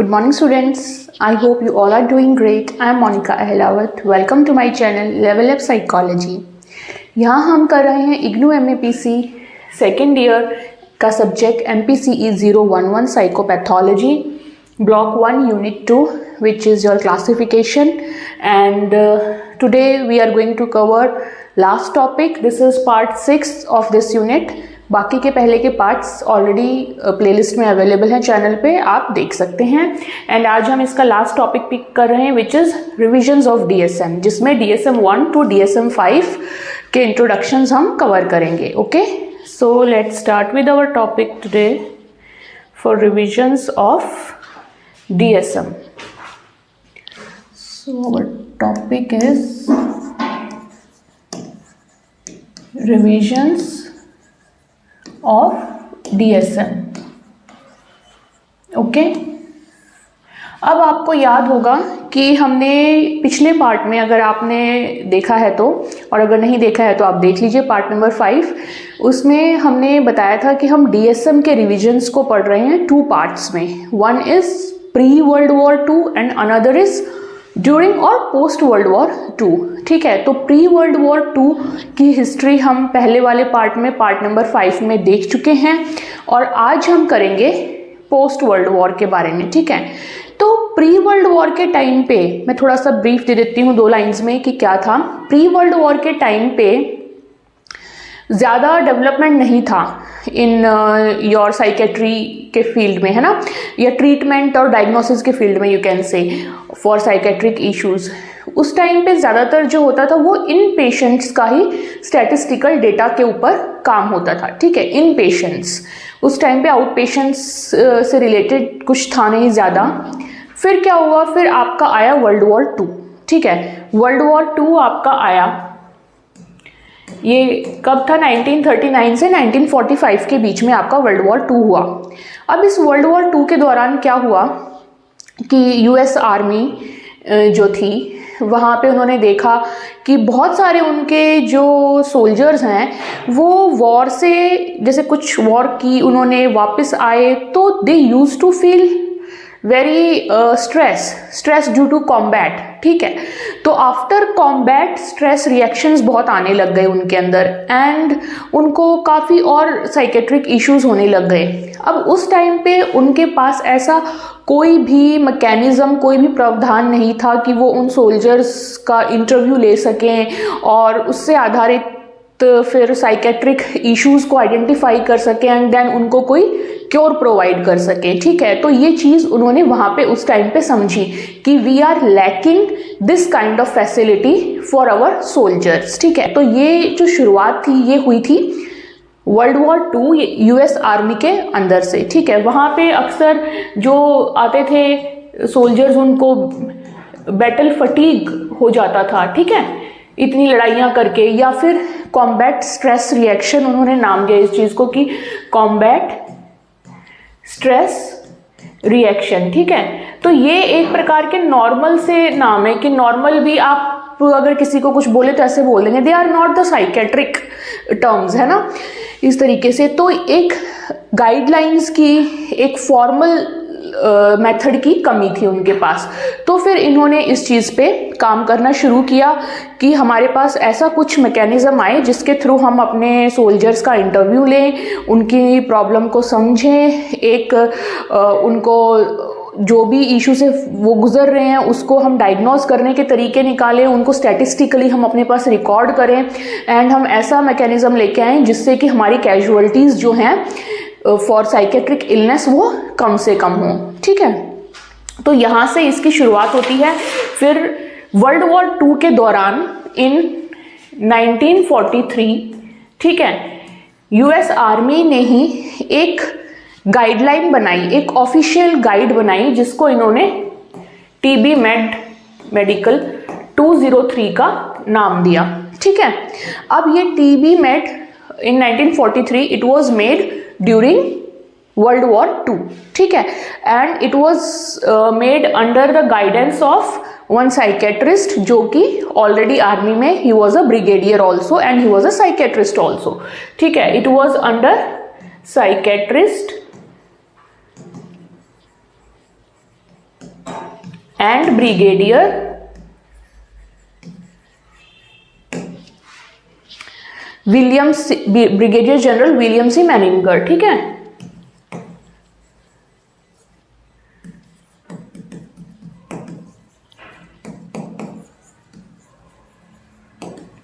Good morning students. I hope you all are doing great. I am Monica Ahlawat. Welcome to my channel Level Up Psychology. यहाँ हम कर रहे हैं IGNOU MAPC second year का subject MPCE 011 psychopathology block 1 unit 2 which is your classification and today we are going to cover last topic. This is part 6 of this unit. बाकी के पहले के पार्ट्स ऑलरेडी प्लेलिस्ट में अवेलेबल हैं channel पे, आप देख सकते हैं. एंड आज हम इसका लास्ट टॉपिक पिक कर रहे हैं which is revisions of DSM, जिसमें DSM 1 to DSM 5 के इंट्रोडक्शंस हम कवर करेंगे. Okay, so let's start with our topic today for revisions of DSM. So our topic is revisions of DSM. Okay, अब आपको याद होगा कि हमने पिछले पार्ट में, अगर आपने देखा है तो, और अगर नहीं देखा है तो आप देख लीजिए पार्ट नंबर 5. उसमें हमने बताया था कि हम DSM के रिविजन्स को पढ़ रहे हैं 2 पार्ट्स में. One is pre world War 2 and another is during और पोस्ट वर्ल्ड वॉर 2. ठीक है, तो प्री वर्ल्ड वॉर 2 की हिस्ट्री हम पहले वाले पार्ट में, पार्ट नंबर 5 में देख चुके हैं और आज हम करेंगे पोस्ट वर्ल्ड वॉर के बारे में. ठीक है, तो प्री वर्ल्ड वॉर के टाइम पे मैं थोड़ा सा ब्रीफ दे देती हूँ 2 लाइंस में कि क्या था. प्री वर्ल्ड वॉर के टाइम पे ज़्यादा डेवलपमेंट नहीं था इन योर साइकेट्री के फील्ड में, है ना, या ट्रीटमेंट और डायग्नोसिस के फील्ड में यू कैन से फॉर साइकेट्रिक इश्यूज. उस टाइम पे ज़्यादातर जो होता था वो इन पेशेंट्स का ही स्टैटिस्टिकल डेटा के ऊपर काम होता था. ठीक है, इन पेशेंट्स. उस टाइम पे आउट पेशेंट्स से रिलेटेड कुछ था नहीं ज़्यादा. फिर क्या हुआ, फिर आपका आया वर्ल्ड वॉर 2. ठीक है, वर्ल्ड वॉर 2 आपका आया. ये कब था? 1939 से 1945 के बीच में आपका वर्ल्ड वॉर 2 हुआ. अब इस वर्ल्ड वॉर 2 के दौरान क्या हुआ कि US आर्मी जो थी वहाँ पे उन्होंने देखा कि बहुत सारे उनके जो सोल्जर्स हैं वो वॉर से, जैसे कुछ वॉर की उन्होंने वापस आए तो they use to feel very stress due to combat. ठीक है, तो आफ्टर कॉम्बैट स्ट्रेस रिएक्शंस बहुत आने लग गए उनके अंदर एंड उनको काफ़ी और साइकेट्रिक इश्यूज होने लग गए. अब उस टाइम पे उनके पास ऐसा कोई भी मैकेनिज्म, कोई भी प्रावधान नहीं था कि वो उन सोल्जर्स का इंटरव्यू ले सकें और उससे आधारित फिर साइकेट्रिक इश्यूज को आइडेंटिफाई कर सकें एंड देन उनको कोई क्योर प्रोवाइड कर सके. ठीक है, तो ये चीज़ उन्होंने वहाँ पे उस टाइम पे समझी कि we are lacking this kind of facility for our soldiers. ठीक है, तो ये जो शुरुआत थी ये हुई थी वर्ल्ड वॉर 2 US आर्मी के अंदर से. ठीक है, वहाँ पे अक्सर जो आते थे सोल्जर्स उनको बैटल फटीग हो जाता था. ठीक है, इतनी लड़ाइयाँ करके, या फिर कॉम्बैट स्ट्रेस रिएक्शन उन्होंने नाम दिया इस चीज़ को कि कॉम्बैट स्ट्रेस रिएक्शन. ठीक है, तो ये एक प्रकार के नॉर्मल से नाम है कि नॉर्मल भी आप अगर किसी को कुछ बोले तो ऐसे बोल देंगे, they are not the psychiatric terms, है ना, इस तरीके से. तो एक गाइडलाइंस की, एक फॉर्मल मेथड की कमी थी उनके पास. तो फिर इन्होंने इस चीज़ पे काम करना शुरू किया कि हमारे पास ऐसा कुछ मैकेनिज्म आए जिसके थ्रू हम अपने सोल्जर्स का इंटरव्यू लें, उनकी प्रॉब्लम को समझें, एक उनको जो भी इशू से वो गुजर रहे हैं उसको हम डायग्नोज करने के तरीके निकालें, उनको स्टैटिस्टिकली हम अपने पास रिकॉर्ड करें एंड हम ऐसा मैकेनिज्म लेके आएँ जिससे कि हमारी कैजुअलिटीज़ जो हैं फॉर साइकेट्रिक इलनेस वो कम से कम हो. ठीक है, तो यहाँ से इसकी शुरुआत होती है. फिर वर्ल्ड वॉर 2 के दौरान इन 1943, ठीक है, US आर्मी ने ही एक गाइडलाइन बनाई, एक ऑफिशियल गाइड बनाई जिसको इन्होंने TB मेडिकल 203 का नाम दिया. ठीक है, अब ये TB made in 1943 it was made during World War 2. ठीक है, and it was made under the guidance of one psychiatrist जो कि ऑलरेडी आर्मी में, he was a brigadier also and he was a psychiatrist also. ठीक है, it was under psychiatrist and brigadier brigadier general William C Menninger. ठीक है,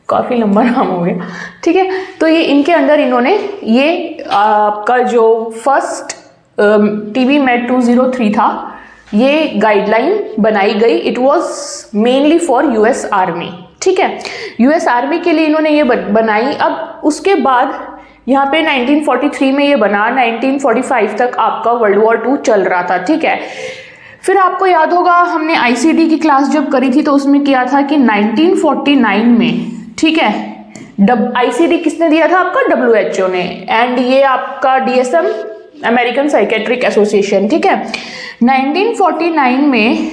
काफी लंबा नाम हो गया। ठीक है, तो ये इनके अंडर इन्होंने ये आपका जो फर्स्ट टीबी मेड 203 था, ये गाइडलाइन बनाई गई। It was mainly for US army. ठीक है, यूएस आर्मी के लिए इन्होंने ये बनाई। अब उसके बाद यहाँ पे 1943 में ये बना, 1945 तक आपका वर्ल्ड वॉर 2 चल रहा था। ठीक है, फिर आपको याद होगा हमने आईसीडी की क्लास जब करी थी तो उसमें किया था कि 1949 में, ठीक है, आईसीडी किसने दिया था आपका? WHO ने, एंड ये आपका डीएसएम अमेरिकन साइकेट्रिक एसोसिएशन। ठीक है, 1949 में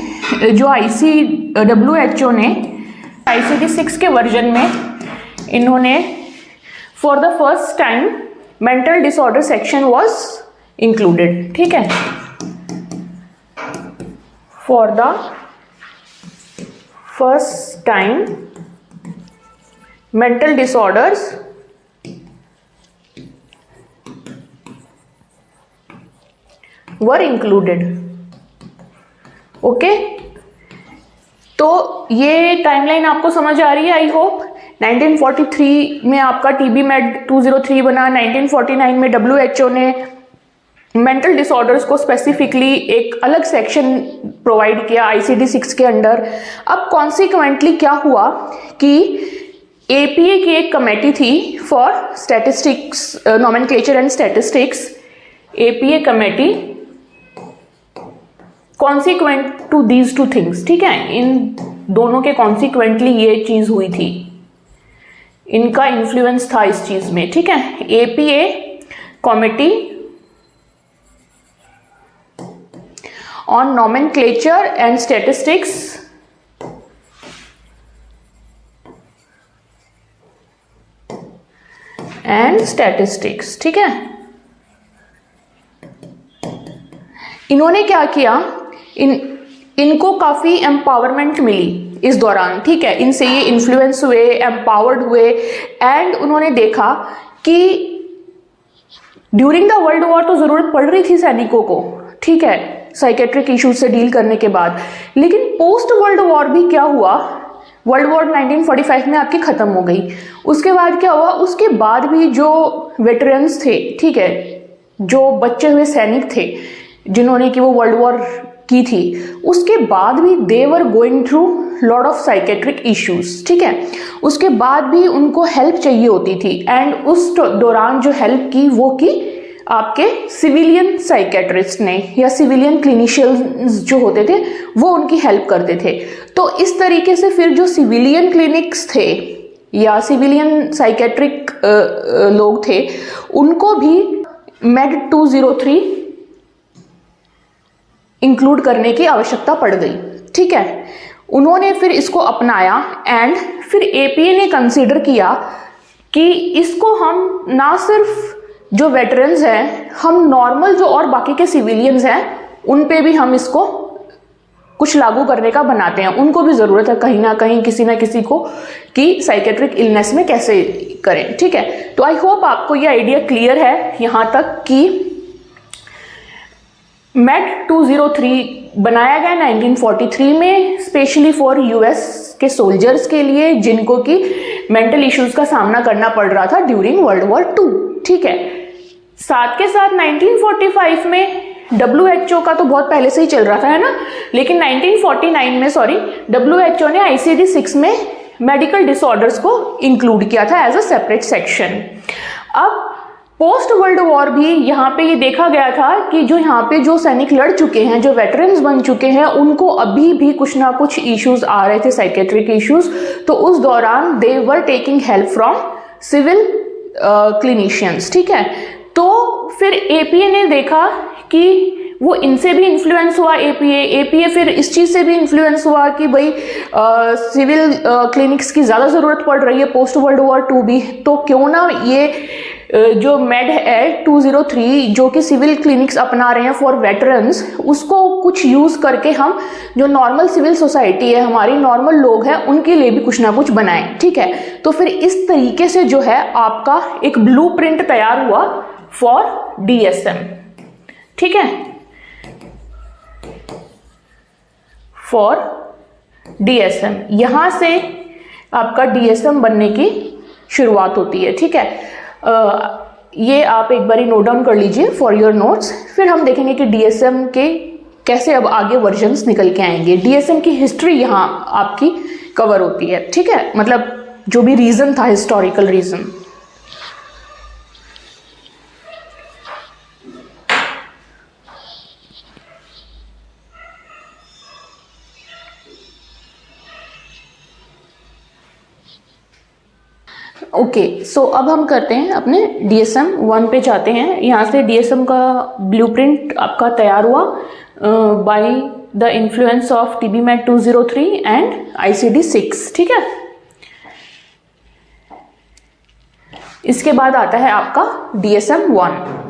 जो WHO ने आईसीडी 6 के वर्जन में इन्होंने for the first time mental disorder section was included. ठीक है, for the first time mental disorders were included. Okay, तो ये टाइमलाइन आपको समझ आ रही है आई होप। 1943 में आपका टीबी मेड 203 बना, 1949 में WHO ने मेंटल डिसऑर्डर्स को स्पेसिफिकली एक अलग सेक्शन प्रोवाइड किया आईसीडी 6 के अंडर। अब कॉन्सिक्वेंटली क्या हुआ कि एपीए की एक कमेटी थी for statistics, nomenclature and statistics, APA committee consequent to these two things. ठीक है, इन दोनों के कॉन्सिक्वेंटली ये चीज हुई थी, इनका इन्फ्लुएंस था इस चीज में। ठीक है, APA committee on nomenclature and statistics ठीक है, इन्होंने क्या किया, इनको काफी एम्पावरमेंट मिली इस दौरान। ठीक है, इनसे ये इन्फ्लुएंस हुए, एम्पावर्ड हुए, एंड उन्होंने देखा कि ड्यूरिंग द वर्ल्ड वॉर तो जरूरत पड़ रही थी सैनिकों को, ठीक है, साइकेट्रिक इश्यूज से डील करने के बाद, लेकिन पोस्ट वर्ल्ड वॉर भी क्या हुआ, वर्ल्ड वॉर 1945 में आपकी खत्म हो गई। उसके बाद क्या हुआ, उसके बाद भी जो वेटरन्स थे, ठीक है, जो बचे हुए सैनिक थे जिन्होंने कि वो वर्ल्ड वॉर की थी, उसके बाद भी they were going through lot of psychiatric issues. ठीक है, उसके बाद भी उनको हेल्प चाहिए होती थी, एंड उस दौरान जो हेल्प की वो की आपके सिविलियन साइकेट्रिस्ट ने, या सिविलियन क्लिनिशियंस जो होते थे वो उनकी हेल्प करते थे। तो इस तरीके से फिर जो सिविलियन क्लिनिक्स थे या सिविलियन साइकेट्रिक लोग थे, उनको भी मेड 203 इंक्लूड करने की आवश्यकता पड़ गई। ठीक है, उन्होंने फिर इसको अपनाया, एंड फिर एपीए ने कंसीडर किया कि इसको हम ना सिर्फ जो वेटरन्स हैं, हम नॉर्मल जो और बाकी के सिविलियंस हैं उन पे भी हम इसको कुछ लागू करने का बनाते हैं। उनको भी जरूरत है कहीं ना कहीं किसी ना किसी को कि साइकेट्रिक इलनेस में कैसे करें। ठीक है, तो आई होप आपको ये आइडिया क्लियर है यहां तक कि मेड 203 बनाया गया 1943 में स्पेशली फॉर यूएस के सोल्जर्स के लिए जिनको कि मेंटल इश्यूज का सामना करना पड़ रहा था ड्यूरिंग वर्ल्ड वॉर 2। ठीक है, साथ के साथ 1945 में WHO का तो बहुत पहले से ही चल रहा था, है ना, लेकिन 1949 में WHO ने आईसीडी 6 में मेडिकल डिसऑर्डर्स को इंक्लूड किया था एज अ सेपरेट सेक्शन। अब पोस्ट वर्ल्ड वॉर भी यहाँ पे ये देखा गया था कि जो यहाँ पे जो सैनिक लड़ चुके हैं, जो वेटरन्स बन चुके हैं, उनको अभी भी कुछ ना कुछ इश्यूज आ रहे थे, साइकेट्रिक इश्यूज। तो उस दौरान they were taking help from civil clinicians. ठीक है, तो फिर एपीए ने देखा कि वो इनसे भी इन्फ्लुएंस हुआ एपीए फिर इस चीज़ से भी इन्फ्लुएंस हुआ कि भाई सिविल क्लिनिक्स की ज़्यादा ज़रूरत पड़ रही है पोस्ट वर्ल्ड वॉर 2 भी, तो क्यों ना ये जो मेड है 203 जो कि सिविल क्लिनिक्स अपना रहे हैं फॉर वेटरन्स, उसको कुछ यूज़ करके हम जो नॉर्मल सिविल सोसाइटी है, हमारी नॉर्मल लोग हैं, उनके लिए भी कुछ ना कुछ बनाएं। ठीक है, तो फिर इस तरीके से जो है आपका एक ब्लूप्रिंट तैयार हुआ फॉर डीएसएम। ठीक है, फॉर डीएसएम, यहां से आपका डीएसएम बनने की शुरुआत होती है। ठीक है, ये आप एक बारी नोट डाउन कर लीजिए फॉर योर नोट्स। फिर हम देखेंगे कि डीएसएम के कैसे अब आगे वर्जन्स निकल के आएंगे। डीएसएम की हिस्ट्री यहाँ आपकी कवर होती है। ठीक है, मतलब जो भी रीजन था, हिस्टोरिकल रीजन। ओके, सो अब हम करते हैं अपने DSM 1 पे जाते हैं। यहाँ से DSM का ब्लूप्रिंट आपका तैयार हुआ by the influence of TB-MED 203 and ICD 6। ठीक है, इसके बाद आता है आपका DSM 1।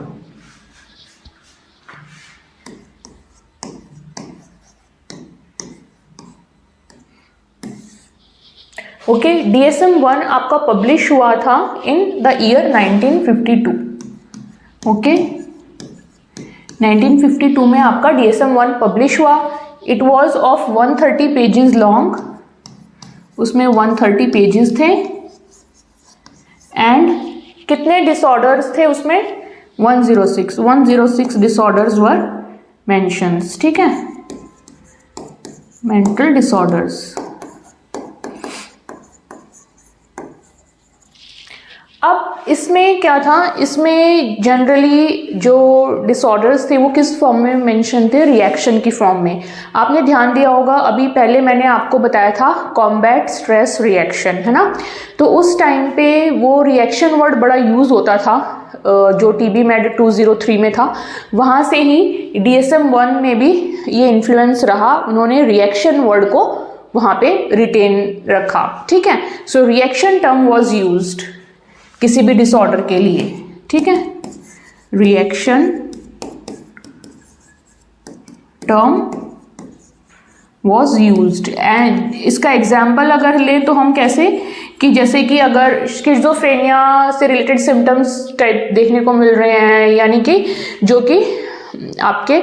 ओके, DSM 1 आपका पब्लिश हुआ था इन द ईयर 1952। ओके, 1952 में आपका DSM 1 पब्लिश हुआ। It was of 130 pages long, उसमें 130 पेजेस थे। एंड कितने डिसऑर्डर्स थे उसमें? 106 डिसऑर्डर्स वर मेंशन्स। ठीक है, मेंटल डिसऑर्डर्स। अब इसमें क्या था, इसमें जनरली जो डिसऑर्डर्स थे वो किस फॉर्म में मेंशन थे? रिएक्शन की फॉर्म में। आपने ध्यान दिया होगा, अभी पहले मैंने आपको बताया था कॉम्बैट स्ट्रेस रिएक्शन, है ना। तो उस टाइम पे वो रिएक्शन वर्ड बड़ा यूज होता था जो TB-MED 203 में था। वहाँ से ही DSM 1 में भी ये इन्फ्लुएंस रहा, उन्होंने रिएक्शन वर्ड को वहाँ पे रिटेन रखा। ठीक है, so reaction term was used किसी भी डिसऑर्डर के लिए। ठीक है, reaction term was used. And इसका एग्जाम्पल अगर लें तो हम कैसे, कि जैसे कि अगर स्किज़ोफ्रेनिया से रिलेटेड सिम्टम्स टाइप देखने को मिल रहे हैं, यानी कि जो कि आपके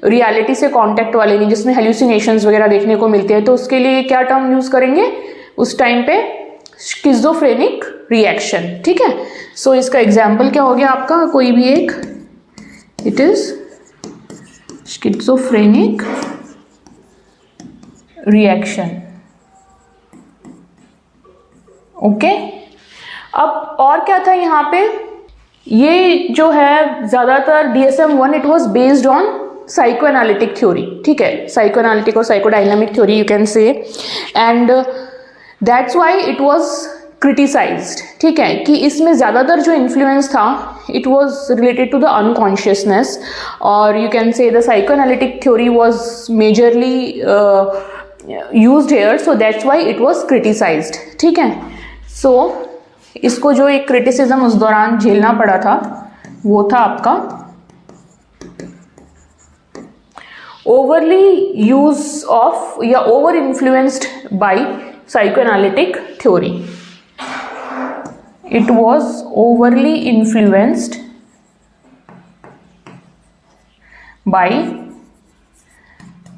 रियलिटी से कांटेक्ट वाले नहीं, जिसमें हेल्यूसिनेशंस वगैरह देखने को मिलते हैं, तो उसके लिए क्या टर्म यूज करेंगे उस टाइम पे? Schizophrenic reaction. ठीक है, सो इसका एग्जाम्पल क्या हो गया आपका? कोई भी एक, it is schizophrenic reaction. Okay, अब और क्या था यहाँ पे? ये जो है ज्यादातर DSM 1 it was based on psychoanalytic theory. ठीक है, साइकोएनालिटिक और psychodynamic theory you can say, and that's why it was criticised. ठीक है, कि इसमें ज़्यादातर जो इन्फ्लुएंस था it was related to the unconsciousness, और you can say the psychoanalytic theory was majorly used here, so that's why it was criticised. ठीक है, सो इसको जो एक क्रिटिसिज्म उस दौरान झेलना पड़ा था वो था आपका ओवरली यूज ऑफ या over influenced by psychoanalytic theory. It was overly influenced by,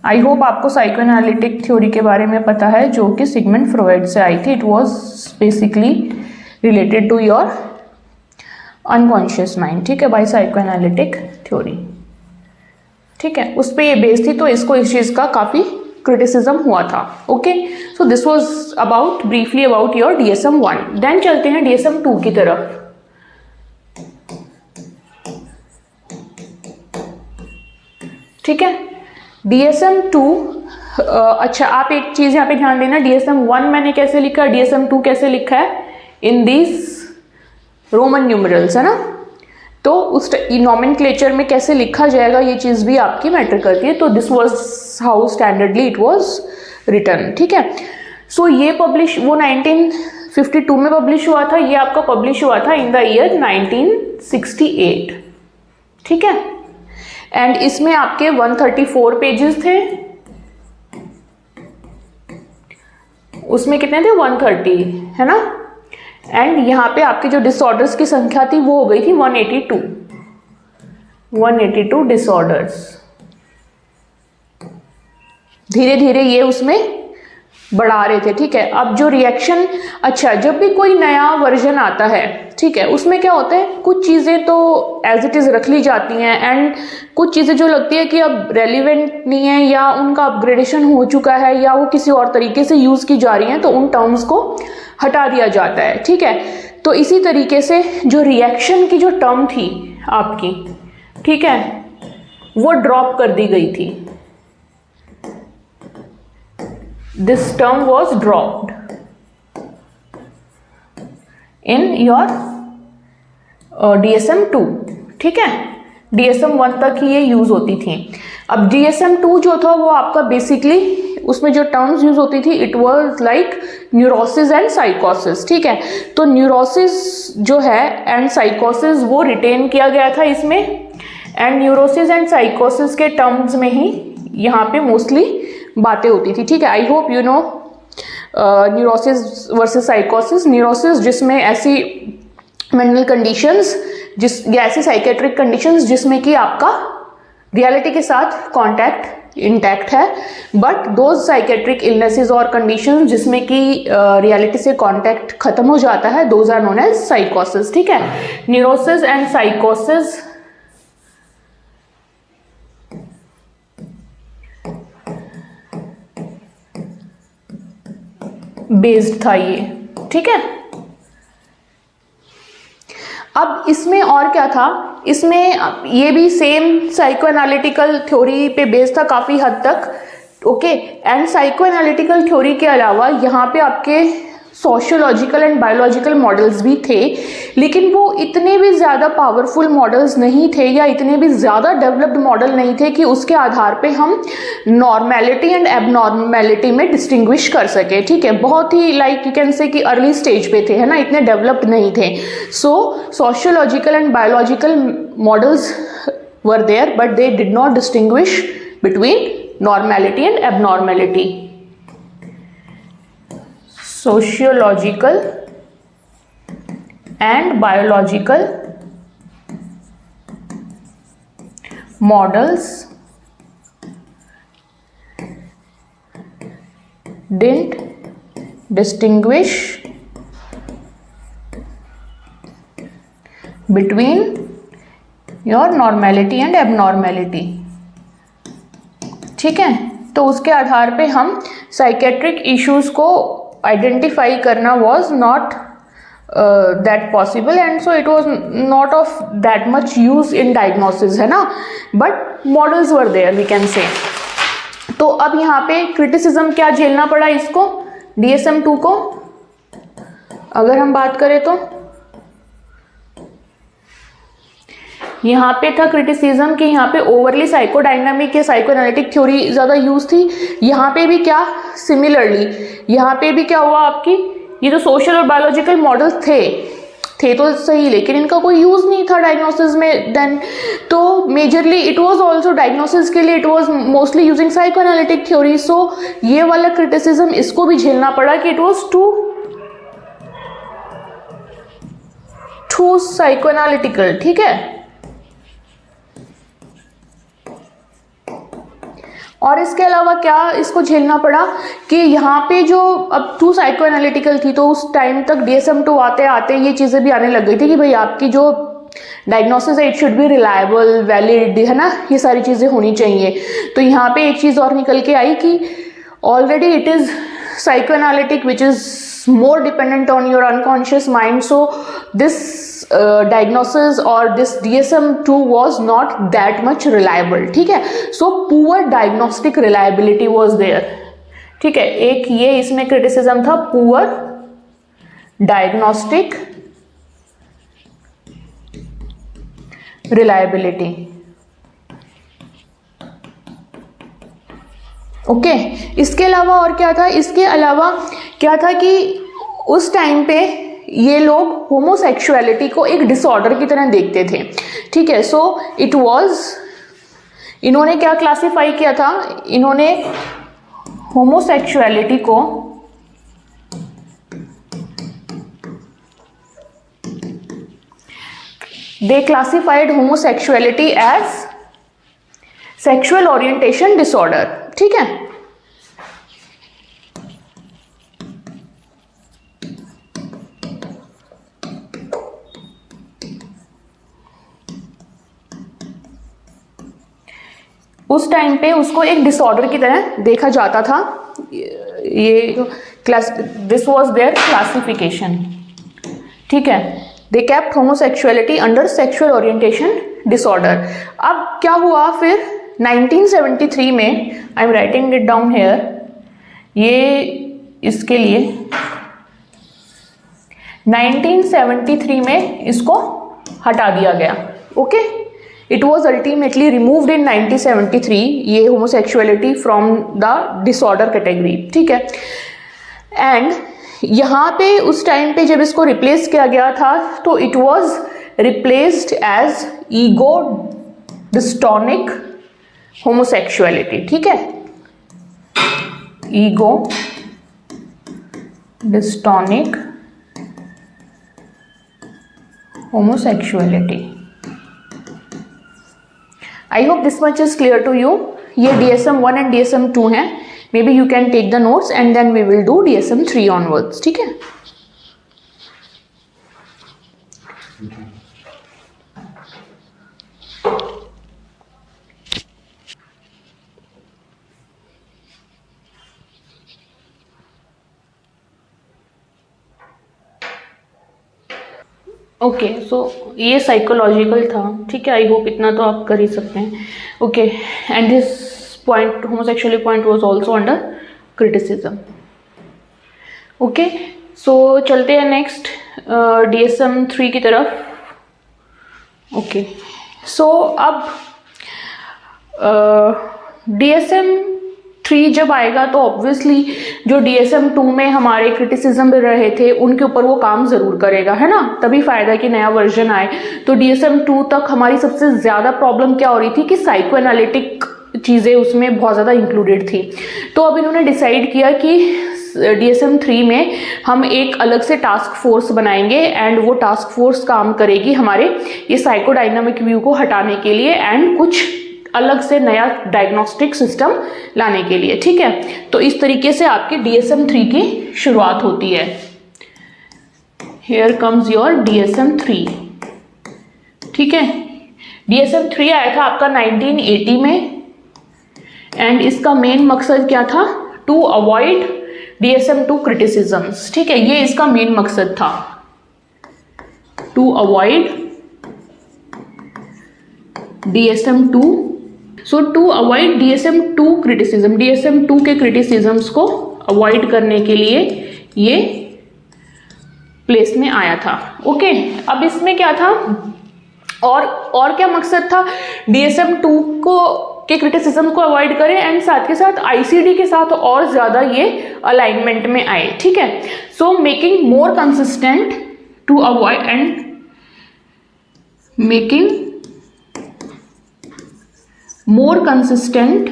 I hope आपको psychoanalytic theory के बारे में पता है, जो कि सिगमंड फ्रॉइड से आई थी। It was basically related to your unconscious mind। ठीक है, by psychoanalytic theory। ठीक है, उस पर ये बेस थी, तो इसको इस चीज का काफी क्रिटिसिज्म हुआ था। Okay, so this was about briefly about your DSM 1। Then चलते हैं DSM 2 की तरफ। ठीक है, DSM 2, अच्छा आप एक चीज यहाँ पे ध्यान देना, DSM 1 मैंने कैसे लिखा है, DSM 2 कैसे लिखा है? इन दीज रोमन न्यूमरल्स, है ना। तो उस नॉमेनक्लेचर में कैसे लिखा जाएगा ये चीज़ भी आपकी मैटर करती है। तो this was how standardly it was written, ठीक है। सो ये पब्लिश वो 1952 में पब्लिश हुआ था, ये आपका पब्लिश हुआ था इन द ईयर 1968, ठीक है। एंड इसमें आपके 134 पेजेस थे, उसमें कितने थे 130, है ना। एंड यहाँ पे आपके जो डिसऑर्डर्स की संख्या थी वो हो गई थी 182 डिसऑर्डर्स। धीरे धीरे ये उसमें बढ़ा रहे थे, ठीक है। अब जो रिएक्शन, अच्छा जब भी कोई नया वर्जन आता है, ठीक है, उसमें क्या होता है, कुछ चीज़ें तो एज इट इज़ रख ली जाती हैं एंड कुछ चीज़ें जो लगती है कि अब रेलिवेंट नहीं है या उनका अपग्रेडेशन हो चुका है या वो किसी और तरीके से यूज़ की जा रही हैं, तो उन टर्म्स को हटा दिया जाता है, ठीक है। तो इसी तरीके से जो रिएक्शन की जो टर्म थी आपकी, ठीक है, वो ड्रॉप कर दी गई थी। This term was dropped in your DSM-2, ठीक है। DSM-1 तक ही ये यूज होती थी। अब DSM-2 जो था वो आपका बेसिकली उसमें जो टर्म्स यूज होती थी, it was like neurosis and साइकोसिस, ठीक है। तो न्यूरोसिस जो है एंड साइकोसिस वो रिटेन किया गया था इसमें, एंड न्यूरोसिस एंड साइकोसिस के टर्म्स में ही यहाँ पे मोस्टली बातें होती थी, ठीक है। I hope you know neurosis versus साइकोसिस। न्यूरोसिस जिसमें ऐसी मेंटल कंडीशंस या ऐसी साइकेट्रिक कंडीशंस जिसमें कि आपका रियलिटी के साथ कांटेक्ट इंटैक्ट है, बट दोज साइकेट्रिक इलनेसेस और कंडीशंस जिसमें कि रियलिटी से कांटेक्ट खत्म हो जाता है, दोज आर नोन एज साइकोसिस, ठीक है। न्यूरोसिस एंड साइकोसिस बेस्ड था ये, ठीक है। अब इसमें और क्या था, इसमें ये भी सेम साइको एनालिटिकल थ्योरी पे बेस्ड था काफी हद तक, okay. And psycho analytical theory के अलावा यहाँ पे आपके सोशियोलॉजिकल एंड बायोलॉजिकल मॉडल्स भी थे, लेकिन वो इतने भी ज़्यादा पावरफुल मॉडल्स नहीं थे या इतने भी ज़्यादा डेवलप्ड मॉडल नहीं थे कि उसके आधार पे हम नॉर्मेलिटी एंड एबनॉर्मेलिटी में डिस्टिंग्विश कर सके, ठीक है। बहुत ही लाइक यू कैन से कि अर्ली स्टेज पे थे, है ना, इतने डेवलप्ड नहीं थे। So sociological and biological models were there but they did not distinguish between normality and abnormality. Sociological and biological models didn't distinguish between your normality and abnormality, ठीक है। तो उसके आधार पे हम साइकेट्रिक इश्यूज को आइडेंटिफाई करना was not that possible and so it was not of that much use in diagnosis, है ना, but models were there we can say. तो अब यहाँ पे क्रिटिसिज्म क्या झेलना पड़ा इसको, DSM-2 को अगर हम बात करें तो यहाँ पे था क्रिटिसिज्म कि यहाँ पे ओवरली साइकोडायनामिक या साइकोएनालिटिक थ्योरी ज़्यादा यूज थी। यहाँ पे भी क्या सिमिलरली यहाँ पे भी क्या हुआ आपकी, ये जो सोशल और बायोलॉजिकल मॉडल्स थे तो सही, लेकिन इनका कोई यूज नहीं था डायग्नोसिस में देन। तो majorly it was also diagnosis के लिए it was mostly using psychoanalytic theory. So ये वाला क्रिटिसिज्म इसको भी झेलना पड़ा कि इट वाज टू साइकोएनालिटिकल, ठीक है। और इसके अलावा क्या इसको झेलना पड़ा कि यहाँ पे जो अब टू साइको एनालिटिकल थी, तो उस टाइम तक DSM-2 आते आते ये चीज़ें भी आने लग गई थी कि भाई आपकी जो डायग्नोसिस है it should be reliable, valid, है ना, ये सारी चीज़ें होनी चाहिए। तो यहाँ पे एक चीज़ और निकल के आई कि already it is psycho analytic which is more dependent on your unconscious mind, so this diagnosis or this DSM-2 was not that much reliable, ठीक है। so poor diagnostic reliability was there, ठीक है। एक ये इसमें criticism था, poor diagnostic reliability. Okay, इसके अलावा और क्या था, इसके अलावा क्या था कि उस टाइम पे ये लोग होमोसेक्सुअलिटी को एक डिसऑर्डर की तरह देखते थे। ठीक है, सो इट वाज, इन्होंने क्या क्लासिफाई किया था, इन्होंने होमोसेक्सुअलिटी को they classified homosexuality as sexual orientation disorder. ठीक है, उस टाइम पे उसको एक डिसऑर्डर की तरह देखा जाता था। ये class, this was there classification. ठीक है, they kept homosexuality under sexual orientation disorder. अब क्या हुआ फिर 1973 में, आई am writing it down here, ये इसके लिए 1973 में इसको हटा दिया गया। Okay, it was ultimately removed in 1973, ये homosexuality from the disorder category. ठीक है, एंड यहाँ पे उस टाइम पे जब इसको रिप्लेस किया गया था तो it was replaced as ego dystonic homosexuality. ठीक है, ego dystonic homosexuality. I hope this much is clear to you. ये DSM-1 and DSM-2 हैं. Maybe you can take the notes and then we will do DSM-3 onwards. ठीक है? Okay, सो ये psychological था। ठीक है, आई होप इतना तो आप कर ही सकते हैं। Okay, and this point, homosexuality point was also under criticism. Okay, so चलते हैं नेक्स्ट DSM-3 की तरफ। ओके, सो अब DSM-3 जब आएगा तो ऑब्वियसली जो DSM-2 में हमारे क्रिटिसिज्म मिल रहे थे उनके ऊपर वो काम जरूर करेगा, है ना, तभी फायदा कि नया वर्जन आए। तो DSM-2 तक हमारी सबसे ज्यादा प्रॉब्लम क्या हो रही थी कि साइको एनालिटिक चीजें उसमें बहुत ज्यादा इंक्लूडेड थी। तो अब इन्होंने डिसाइड किया कि DSM-3 में हम एक अलग से टास्क फोर्स बनाएंगे एंड वो टास्क फोर्स काम करेगी हमारे ये साइकोडायनामिक व्यू को हटाने के लिए एंड कुछ अलग से नया डायग्नोस्टिक सिस्टम लाने के लिए। ठीक है, तो इस तरीके से आपकी DSM-3 की शुरुआत होती है। Here comes your DSM-3। ठीक है, DSM-3 आया था आपका 1980 में एंड इसका मेन मकसद क्या था, टू अवॉइड DSM-2 क्रिटिसिजम्स। ठीक है, ये इसका मेन मकसद था, to avoid DSM-2। So to avoid DSM-2 criticism, DSM-2 के क्रिटिसिजम्स को अवॉइड करने के लिए ये प्लेस में आया था। ओके, अब इसमें क्या था और क्या मकसद था, DSM-2 को के क्रिटिसिज्म को अवॉइड करें एंड साथ के साथ ICD के साथ और ज्यादा ये अलाइनमेंट में आए। ठीक है, so making more consistent to avoid and making more consistent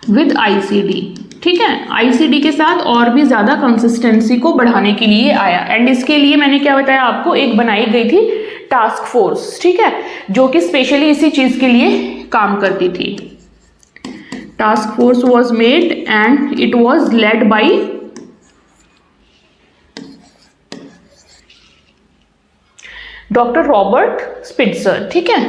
with ICD। ठीक है, ICD के साथ और भी ज्यादा कंसिस्टेंसी को बढ़ाने के लिए आया एंड इसके लिए मैंने क्या बताया आपको, एक बनाई गई थी टास्क फोर्स। ठीक है, जो कि स्पेशली इसी चीज के लिए काम करती थी। Task force was made and it was led by doctor Robert Spitzer. ठीक है,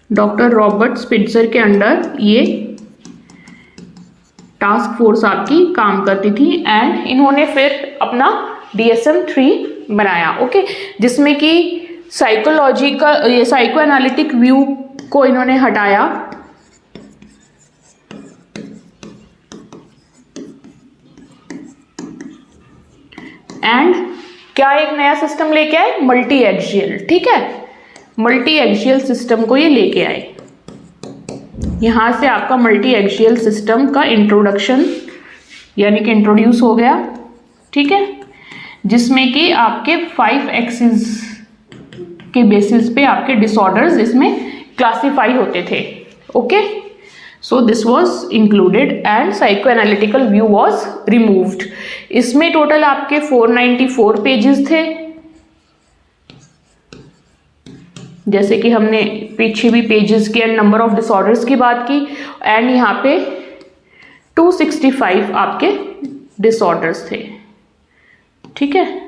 डॉक्टर रॉबर्ट स्पिट्जर के अंडर ये टास्क फोर्स आपकी काम करती थी एंड इन्होंने फिर अपना DSM-3 बनाया। ओके, जिसमें कि साइकोलॉजिकल, ये साइको एनालिटिक व्यू को इन्होंने हटाया एंड क्या एक नया सिस्टम लेके आए, मल्टी एक्सियल, ठीक है, मल्टी एक्सियल सिस्टम को ये लेके आए। यहां से आपका मल्टी एक्सियल सिस्टम का इंट्रोडक्शन यानी कि इंट्रोड्यूस हो गया, ठीक है, जिसमें कि आपके 5 एक्सिस के बेसिस पे आपके डिसऑर्डर्स इसमें क्लासिफाई होते थे। Okay, so this was included and psychoanalytical view was removed. इसमें टोटल आपके 494 पेजेस थे, जैसे कि हमने पीछे भी पेजेस की एंड नंबर ऑफ डिसऑर्डर्स की बात की, एंड यहाँ पे 265 आपके डिसऑर्डर्स थे, ठीक है।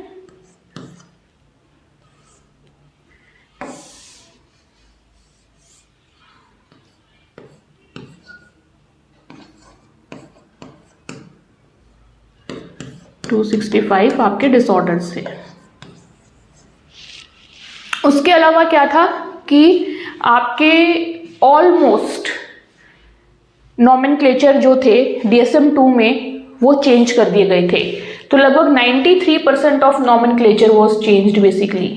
टू 265 आपके डिसऑर्डर्स थे। उसके अलावा क्या था कि आपके ऑलमोस्ट नॉमेनक्लेचर जो थे DSM-2 में वो चेंज कर दिए गए थे। तो लगभग 93% of nomenclature was changed, basically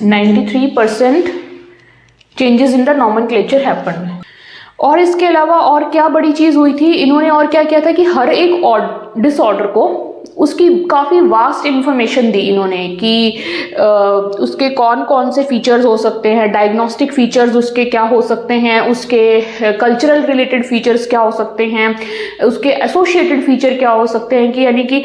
93% changes in the nomenclature happened. और इसके अलावा और क्या बड़ी चीज हुई थी, इन्होंने और क्या किया था कि हर एक डिसऑर्डर को उसकी काफ़ी वास्ट इंफॉर्मेशन दी इन्होंने कि उसके कौन कौन से फीचर्स हो सकते हैं, डायग्नोस्टिक फीचर्स उसके क्या हो सकते हैं, उसके कल्चरल रिलेटेड फीचर्स क्या हो सकते हैं, उसके एसोसिएटेड फीचर क्या हो सकते हैं, कि यानी कि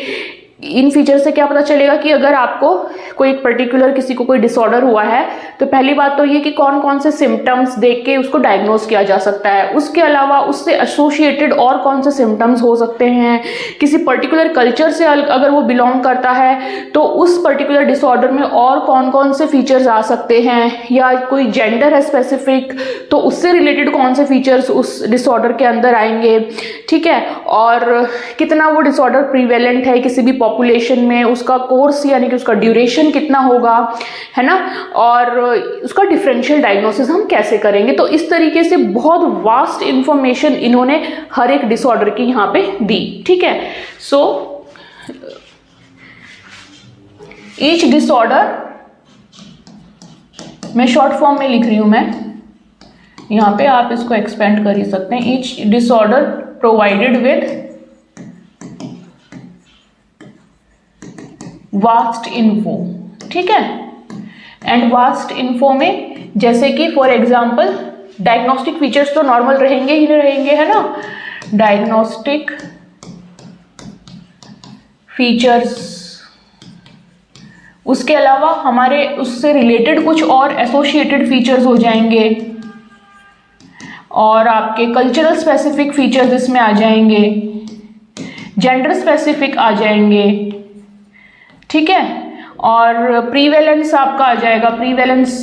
इन फीचर से क्या पता चलेगा कि अगर आपको कोई पर्टिकुलर किसी को कोई डिसऑर्डर हुआ है तो पहली बात तो ये कि कौन कौन से सिम्टम्स देख के उसको डायग्नोज किया जा सकता है, उसके अलावा उससे एसोसिएटेड और कौन से सिम्टम्स हो सकते हैं, किसी पर्टिकुलर कल्चर से अगर वो बिलोंग करता है तो उस पर्टिकुलर डिसऑर्डर में और कौन कौन से फीचर्स आ सकते हैं, या कोई जेंडर है स्पेसिफिक तो उससे रिलेटेड कौन से फीचर्स उस डिसऑर्डर के अंदर आएंगे, ठीक है, और कितना वो डिसऑर्डर प्रीवेलेंट है किसी भी पॉपुलेशन में, उसका कोर्स यानी कि उसका ड्यूरेशन कितना होगा, है ना, और उसका डिफरेंशियल डायग्नोसिस हम कैसे करेंगे। तो इस तरीके से बहुत वास्ट इंफॉर्मेशन इन्होंने हर एक डिसऑर्डर की यहाँ पे दी, ठीक है। सो ईच डिसऑर्डर, मैं शॉर्ट फॉर्म में लिख रही हूं, मैं यहाँ पे आप इसको एक्सपेंड कर ही सकते हैं। Each disorder provided with vast info, ठीक है, एंड वास्ट इन्फो में जैसे कि फॉर एग्जांपल डायग्नोस्टिक फीचर्स तो नॉर्मल रहेंगे ही रहेंगे, है ना, डायग्नोस्टिक फीचर्स, उसके अलावा हमारे उससे रिलेटेड कुछ और एसोसिएटेड फीचर्स हो जाएंगे, और आपके कल्चरल स्पेसिफिक फीचर्स इसमें आ जाएंगे, जेंडर स्पेसिफिक आ जाएंगे, ठीक है, और प्रीवेलेंस आपका आ जाएगा, प्रीवेलेंस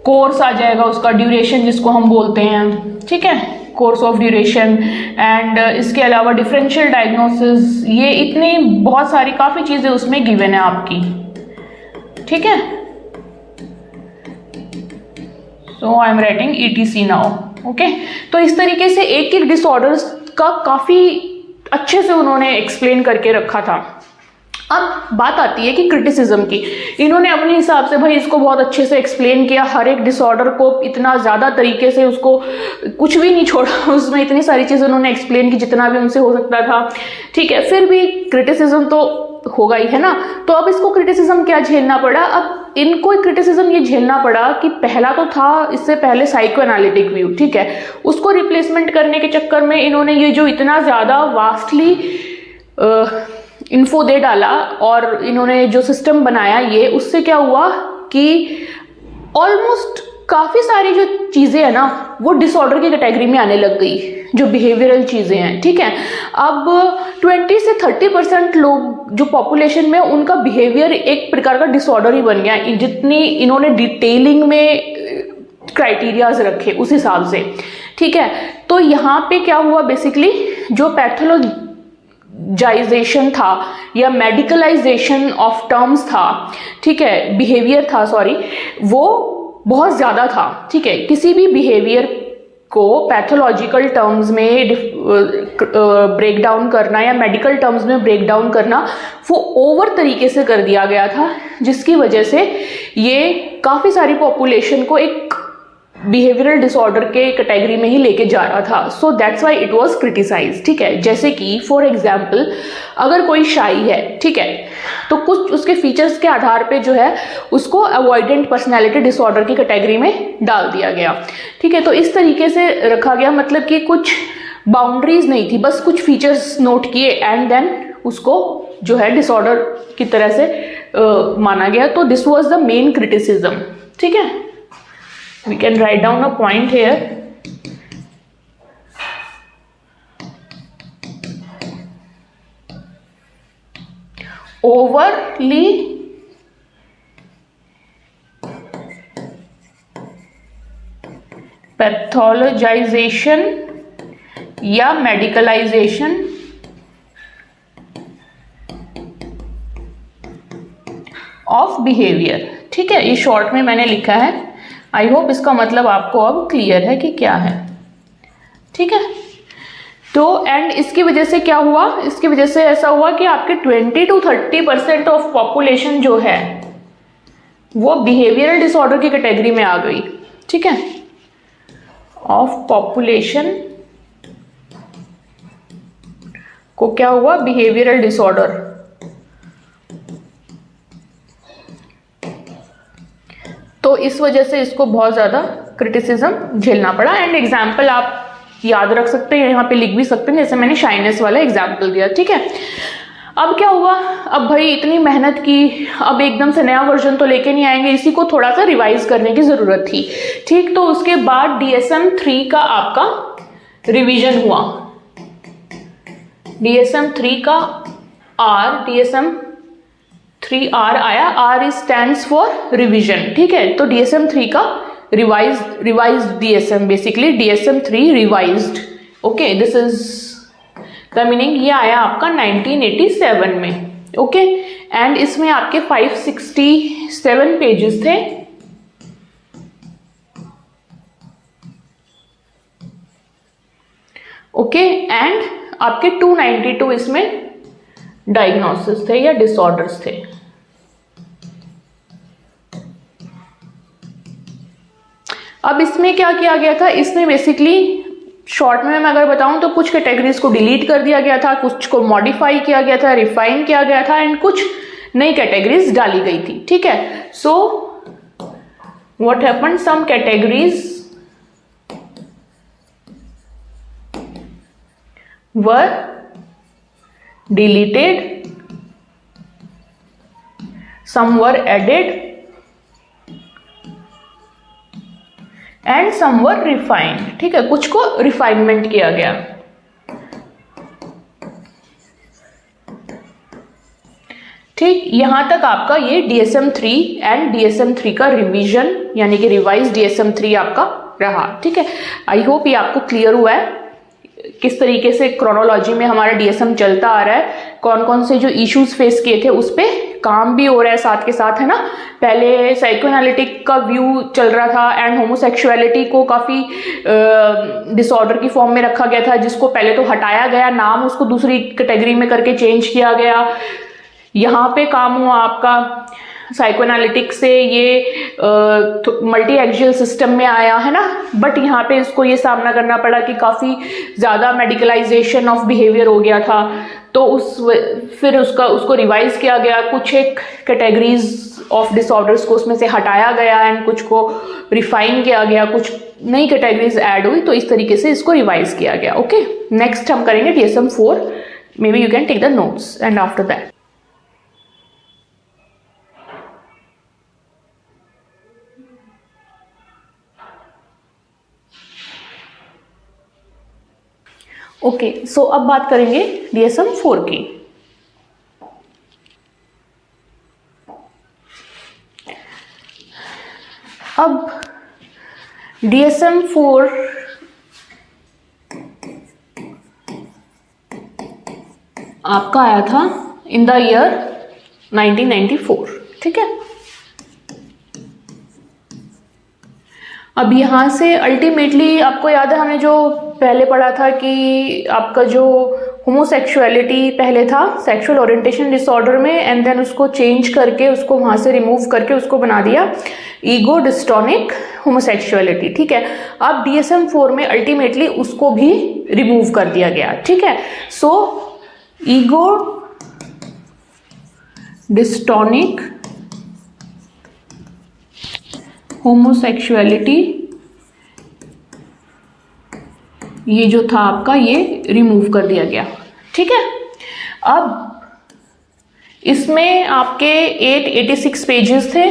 कोर्स आ जाएगा, उसका ड्यूरेशन जिसको हम बोलते हैं, ठीक है, कोर्स ऑफ ड्यूरेशन, एंड इसके अलावा डिफरेंशियल डायग्नोसिस, ये इतनी बहुत सारी काफ़ी चीज़ें उसमें गिवन है आपकी, ठीक है। So I am writing ETC now, okay. तो इस तरीके से एक एक डिसऑर्डर्स का काफ़ी अच्छे से उन्होंने एक्सप्लेन करके रखा था। अब बात आती है कि क्रिटिसिज्म की, इन्होंने अपने हिसाब से भाई इसको बहुत अच्छे से एक्सप्लेन किया, हर एक डिसऑर्डर को इतना ज़्यादा तरीके से उसको कुछ भी नहीं छोड़ा, उसमें इतनी सारी चीज़ें उन्होंने एक्सप्लेन की जितना भी उनसे हो सकता था, ठीक है। फिर भी क्रिटिसिज्म तो होगा ही, है ना। तो अब इसको क्रिटिसिज्म क्या झेलना पड़ा, अब इनको क्रिटिसिज्म ये झेलना पड़ा कि पहला तो था इससे पहले साइको एनालिटिक व्यू, ठीक है, उसको रिप्लेसमेंट करने के चक्कर में इन्होंने ये जो इतना ज़्यादा वास्टली इन्फो दे डाला और इन्होंने जो सिस्टम बनाया ये, उससे क्या हुआ कि ऑलमोस्ट काफ़ी सारी जो चीज़ें हैं ना वो डिसऑर्डर की कैटेगरी में आने लग गई, जो बिहेवियरल चीज़ें हैं, ठीक है। अब 20 से 30% लोग जो पॉपुलेशन में उनका बिहेवियर एक प्रकार का डिसऑर्डर ही बन गया, जितनी इन्होंने डिटेलिंग में क्राइटेरियाज रखे उस हिसाब से, ठीक है। तो यहाँ पे क्या हुआ, बेसिकली जो पैथोलॉजाइजेशन था या मेडिकलाइजेशन ऑफ टर्म्स था, ठीक है, बिहेवियर था, सॉरी, वो बहुत ज़्यादा था, ठीक है। किसी भी बिहेवियर को पैथोलॉजिकल टर्म्स में ब्रेक डाउन करना या मेडिकल टर्म्स में ब्रेक डाउन करना वो ओवर तरीके से कर दिया गया था, जिसकी वजह से ये काफ़ी सारी पॉपुलेशन को एक बिहेवियरल डिसऑर्डर के कैटेगरी में ही लेके जा रहा था. So that's why it was criticize. ठीक है, जैसे कि फॉर एग्जाम्पल अगर कोई शाई है, ठीक है, तो कुछ उसके फीचर्स के आधार पे जो है उसको अवॉइडेंट पर्सनैलिटी डिसऑर्डर की कैटेगरी में डाल दिया गया. ठीक है, तो इस तरीके से रखा गया, मतलब कि कुछ बाउंड्रीज नहीं थी, बस कुछ फीचर्स नोट किए एंड देन उसको जो है डिसऑर्डर की तरह से माना गया. तो this was the main criticism. ठीक है, we can write down a point here. Overly pathologization या medicalization of behavior. ठीक है, ये शॉर्ट में मैंने लिखा है. आई होप इसका मतलब आपको अब क्लियर है कि क्या है. ठीक है, तो एंड इसकी वजह से क्या हुआ, इसकी वजह से ऐसा हुआ कि आपके 20 to 30% ऑफ पॉपुलेशन जो है वो बिहेवियरल डिसऑर्डर की कैटेगरी में आ गई. ठीक है, ऑफ पॉपुलेशन को क्या हुआ, बिहेवियरल डिसऑर्डर. तो इस वजह से इसको बहुत ज़्यादा क्रिटिसिज्म झेलना पड़ा. एंड एग्जाम्पल आप याद रख सकते हैं, यहाँ पे लिख भी सकते हैं, जैसे मैंने शाइनेस वाला एग्जाम्पल दिया. ठीक है, अब क्या हुआ, अब भाई इतनी मेहनत की, अब एकदम से नया वर्जन तो लेके नहीं आएंगे, इसी को थोड़ा सा रिवाइज करने की ज़रूरत थी. ठीक, तो उसके बाद DSM-3 का आपका रिवीजन हुआ. DSM-3 का DSM-3R आया. R stands for revision. ठीक है, तो DSM-3 का revised DSM, basically DSM-3 revised. Okay, this is the meaning. ये आया आपका 1987 में. ओके, एंड इसमें आपके 567 पेजेस थे. ओके, एंड आपके 292 इसमें डायग्नोसिस थे या डिसऑर्डर्स थे. अब इसमें क्या किया गया था, इसमें बेसिकली शॉर्ट में मैं अगर बताऊं तो कुछ कैटेगरीज को डिलीट कर दिया गया था, कुछ को मॉडिफाई किया गया था, रिफाइन किया गया था, एंड कुछ नई कैटेगरीज डाली गई थी. ठीक है, so what happened, some categories were deleted, some were added and some were refined. ठीक है, कुछ को रिफाइनमेंट किया गया. ठीक, यहां तक आपका ये DSM-3 एंड DSM-3 का रिवीजन यानी कि रिवाइज DSM-3 आपका रहा. ठीक है, आई होप ये आपको क्लियर हुआ है किस तरीके से क्रोनोलॉजी में हमारा DSM चलता आ रहा है, कौन कौन से जो इश्यूज फेस किए थे उस पे काम भी हो रहा है साथ के साथ, है ना. पहले साइकोएनालिटिक का व्यू चल रहा था एंड होमोसेक्सुअलिटी को काफ़ी डिसऑर्डर की फॉर्म में रखा गया था, जिसको पहले तो हटाया गया, नाम उसको दूसरी कैटेगरी में करके चेंज किया गया. यहाँ पे काम हुआ आपका साइकोएनालिटिक से ये मल्टी एक्सियल सिस्टम में आया, है ना. बट यहाँ पे इसको ये सामना करना पड़ा कि काफ़ी ज़्यादा मेडिकलाइजेशन ऑफ बिहेवियर हो गया था. तो फिर उसको रिवाइज किया गया, कुछ एक कैटेगरीज ऑफ डिसऑर्डर्स को उसमें से हटाया गया एंड कुछ को रिफाइन किया गया, कुछ नई कैटेगरीज ऐड हुई. तो इस तरीके से इसको रिवाइज किया गया. ओके, नेक्स्ट हम करेंगे DSM-4. Maybe you can take the notes and after that. Okay, so अब बात करेंगे DSM-4 की. अब DSM-4 आपका आया था इन द ईयर 1994. ठीक है, अब यहाँ से अल्टीमेटली आपको याद है हमने जो पहले पढ़ा था कि आपका जो होमोसेक्सुअलिटी पहले था सेक्सुअल ओरिएंटेशन डिसऑर्डर में, एंड देन उसको चेंज करके उसको वहाँ से रिमूव करके उसको बना दिया ईगो डिस्टोनिक होमोसेक्सुअलिटी, ठीक है। अब DSM-4 में अल्टीमेटली उसको भी रिमूव कर दिया गया, ठीक है। सो ईगो डिस्टोनिक होमोसेक्सुअलिटी ये जो था आपका ये रिमूव कर दिया गया, ठीक है। अब इसमें आपके 886 पेजेस थे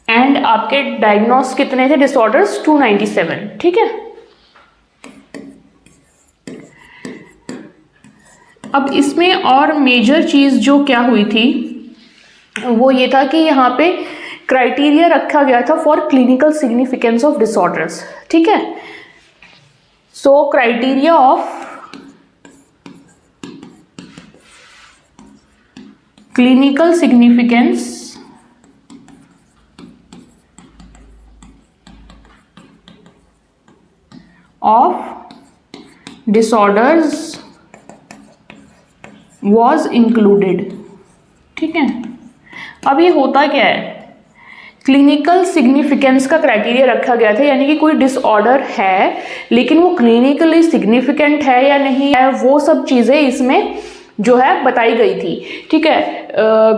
एंड आपके डायग्नोस कितने थे डिसऑर्डर्स 297, ठीक है। अब इसमें और मेजर चीज जो क्या हुई थी वो ये था कि यहाँ पे क्राइटेरिया रखा गया था for clinical significance of disorders, ठीक है। So criteria of clinical significance of disorders was included, ठीक है। अब ये होता क्या है, क्लिनिकल सिग्निफिकेंस का क्राइटेरिया रखा गया था, यानी कि कोई डिसऑर्डर है लेकिन वो क्लिनिकली सिग्निफिकेंट है या नहीं है, वो सब चीजें इसमें जो है बताई गई थी, ठीक है।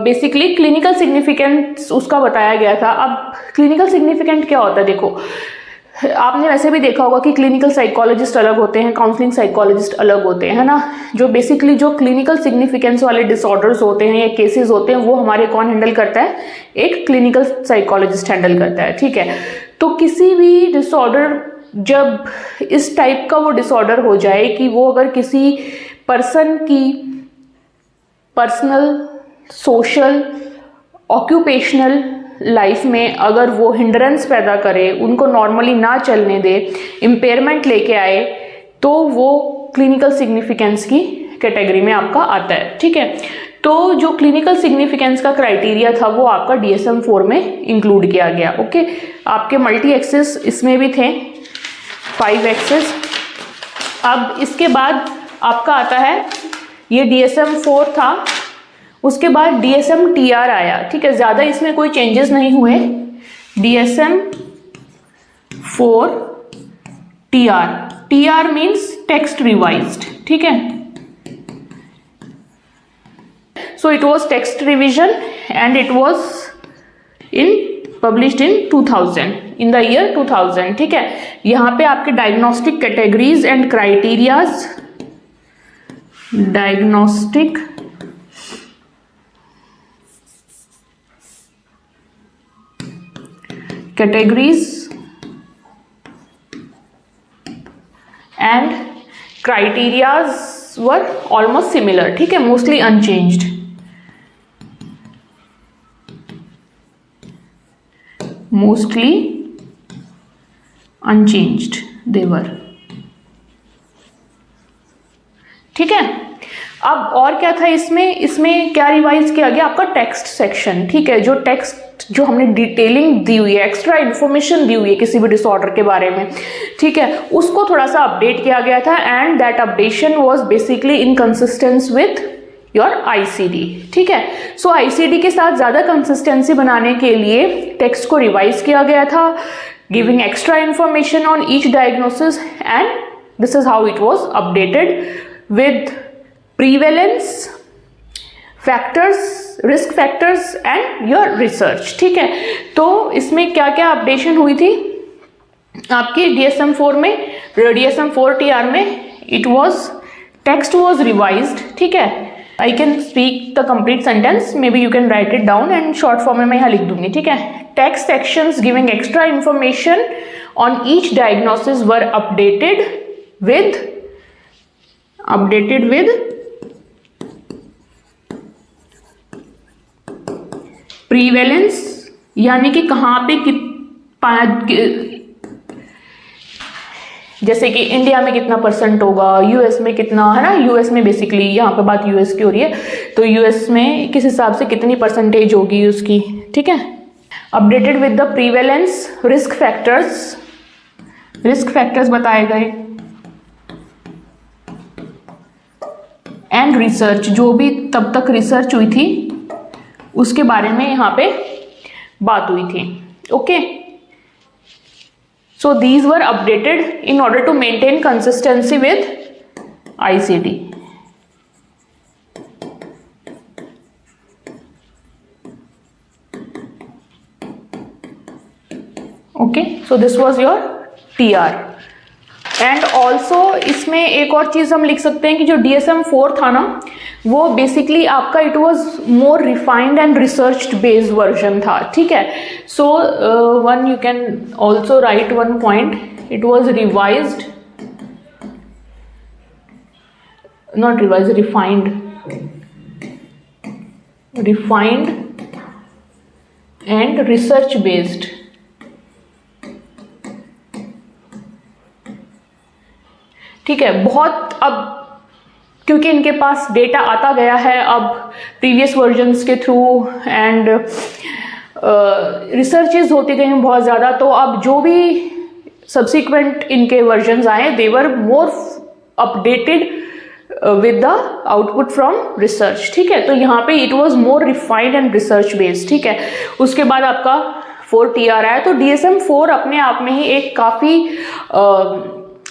बेसिकली क्लिनिकल सिग्निफिकेंस उसका बताया गया था। अब क्लिनिकल सिग्निफिकेंट क्या होता है, देखो आपने वैसे भी देखा होगा कि क्लिनिकल साइकोलॉजिस्ट अलग होते हैं, काउंसलिंग साइकोलॉजिस्ट अलग होते हैं, है ना। जो बेसिकली जो क्लिनिकल सिग्निफिकेंस वाले डिसऑर्डर्स होते हैं या केसेस होते हैं वो हमारे कौन हैंडल करता है, एक क्लिनिकल साइकोलॉजिस्ट हैंडल करता है, ठीक है। तो किसी भी डिसऑर्डर जब इस टाइप का वो डिसऑर्डर हो जाए कि वो अगर किसी पर्सन की पर्सनल, सोशल, ऑक्यूपेशनल लाइफ में अगर वो हिंड्रेंस पैदा करे, उनको नॉर्मली ना चलने दे, इम्पेयरमेंट लेके आए, तो वो क्लिनिकल सिग्निफिकेंस की कैटेगरी में आपका आता है, ठीक है। तो जो क्लिनिकल सिग्निफिकेंस का क्राइटेरिया था वो आपका DSM-4 में इंक्लूड किया गया, ओके। आपके मल्टी एक्सेस इसमें भी थे, 5 एक्सेस। अब इसके बाद आपका आता है, ये DSM-4 था, उसके बाद DSM-TR आया, ठीक है। ज्यादा इसमें कोई चेंजेस नहीं हुए। DSM-4 TR means text revised, ठीक है। सो it was text revision and it was published in 2000, in the year 2000, ठीक है। यहाँ पे आपके diagnostic categories and criterias, diagnostic categories and criterias were almost similar, ठीक है, mostly unchanged, mostly unchanged they were, ठीक है। अब और क्या था इसमें क्या रिवाइज किया गया, आपका टेक्स्ट सेक्शन, ठीक है। जो टेक्स्ट जो हमने डिटेलिंग दी हुई है, एक्स्ट्रा इन्फॉर्मेशन दी हुई है किसी भी डिसऑर्डर के बारे में, ठीक है, उसको थोड़ा सा अपडेट किया गया था and that updation was basically in consistence with your ICD, ठीक है। सो ICD के साथ ज्यादा कंसिस्टेंसी बनाने के लिए टेक्स्ट को रिवाइज किया गया था, giving extra information on each diagnosis, and this is how it was updated with prevalence factors, risk factors and your research, ठीक है। तो इसमें क्या क्या अपडेशन हुई थी आपके DSM-4 में, DSM-4 TR में, it was text was revised, ठीक है। I can speak the complete sentence, maybe you can write it down and short form में मैं यहाँ लिख दूंगी, ठीक है। Text sections giving extra information on each diagnosis were updated with prevalence, यानी कि कहाँ पे जैसे कि इंडिया में कितना % होगा, यूएस में कितना, है ना, यूएस में बेसिकली यहाँ पे बात यूएस की हो रही है, तो यूएस में किस हिसाब से कितनी % होगी उसकी, ठीक है। Updated with the prevalence risk factors बताए गए, एंड रिसर्च, जो भी तब तक रिसर्च हुई थी उसके बारे में यहाँ पे बात हुई थी। Okay, so these were updated in order to maintain consistency with ICD। Okay, so this was your TR। And also इसमें एक और चीज हम लिख सकते हैं कि जो DSM-4 था ना, वो बेसिकली आपका it was more refined and researched based version था, ठीक है। So one you can also right one point, it was revised, not revised, refined and research based. ठीक है, बहुत अब क्योंकि इनके पास डेटा आता गया है अब प्रीवियस वर्जन्स के थ्रू, एंड रिसर्चेज होती गई हैं बहुत ज़्यादा, तो अब जो भी सब्सिक्वेंट इनके वर्जन्स आए they were more updated with the output from research, ठीक है। तो यहाँ पे it was more refined and research based, ठीक है। उसके बाद आपका 4TR आया, तो DSM-4 अपने आप में ही एक काफ़ी